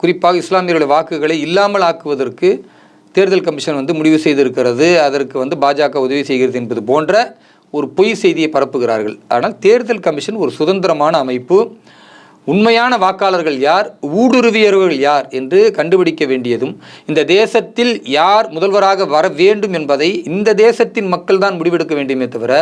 குறிப்பாக இஸ்லாமியர்களுடைய வாக்குகளை இல்லாமல் ஆக்குவதற்கு தேர்தல் கமிஷன் முடிவு செய்திருக்கிறது, அதற்கு பாஜக உதவி செய்கிறது என்பது போன்ற ஒரு பொய் செய்தியை பரப்புகிறார்கள். ஆனால் தேர்தல் கமிஷன் ஒரு சுதந்திரமான அமைப்பு. உண்மையான வாக்காளர்கள் யார், ஊடுருவியவர்கள் யார் என்று கண்டுபிடிக்க வேண்டியதும், இந்த தேசத்தில் யார் முதல்வராக வர வேண்டும் என்பதை இந்த தேசத்தின் மக்கள் தான் முடிவெடுக்க வேண்டுமே தவிர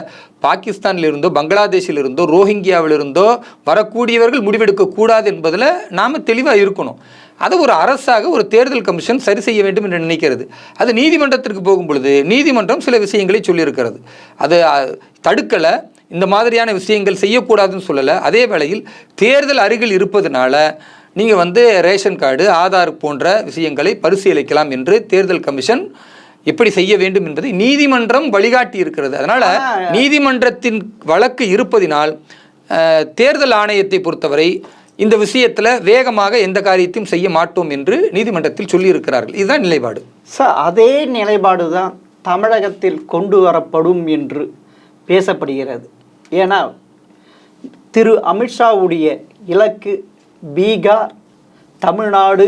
பாகிஸ்தானிலிருந்தோ பங்களாதேஷிலிருந்தோ ரோஹிங்கியாவிலிருந்தோ வரக்கூடியவர்கள் முடிவெடுக்கக்கூடாது என்பதில் நாம் தெளிவாக இருக்கணும். அதை ஒரு அரசாக ஒரு தேர்தல் கமிஷன் சரி செய்ய வேண்டும் என்று நினைக்கிறது. அது நீதிமன்றத்திற்கு போகும் பொழுது நீதிமன்றம் சில விஷயங்களை சொல்லியிருக்கிறது. அது தடுக்கலை, இந்த மாதிரியான விஷயங்கள் செய்யக்கூடாதுன்னு சொல்லலை. அதே வேளையில் தேர்தல் அருகில் இருப்பதனால நீங்கள் ரேஷன் கார்டு, ஆதார் போன்ற விஷயங்களை பரிசீலிக்கலாம் என்று தேர்தல் கமிஷன் எப்படி செய்ய வேண்டும் என்பதை நீதிமன்றம் வழிகாட்டி இருக்கிறது. அதனால் நீதிமன்றத்தின் வழக்கு இருப்பதினால் தேர்தல் ஆணையத்தை பொறுத்தவரை இந்த விஷயத்தில் வேகமாக எந்த காரியத்தையும் செய்ய மாட்டோம் என்று நீதிமன்றத்தில் சொல்லியிருக்கிறார்கள். இதுதான் நிலைப்பாடு. சார், அதே நிலைப்பாடு தான் தமிழகத்தில் கொண்டு வரப்படும் என்று பேசப்படுகிறது. ஏன்னா திரு அமித்ஷாவுடைய இலக்கு பீகார், தமிழ்நாடு,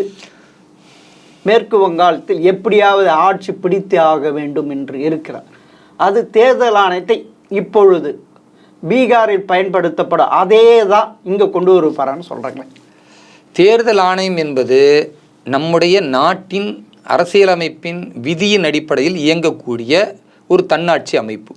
மேற்கு வங்காளத்தில் எப்படியாவது ஆட்சி பிடித்து ஆக வேண்டும் என்று இருக்கிறார். அது தேர்தல் ஆணையத்தை இப்பொழுது பீகாரில் பயன்படுத்தப்படும் அதே தான் இங்கே கொண்டு வருவாரான்னு சொல்கிறாங்களே. தேர்தல் ஆணையம் என்பது நம்முடைய நாட்டின் அரசியலமைப்பின் விதியின் அடிப்படையில் இயங்கக்கூடிய ஒரு தன்னாட்சி அமைப்பு.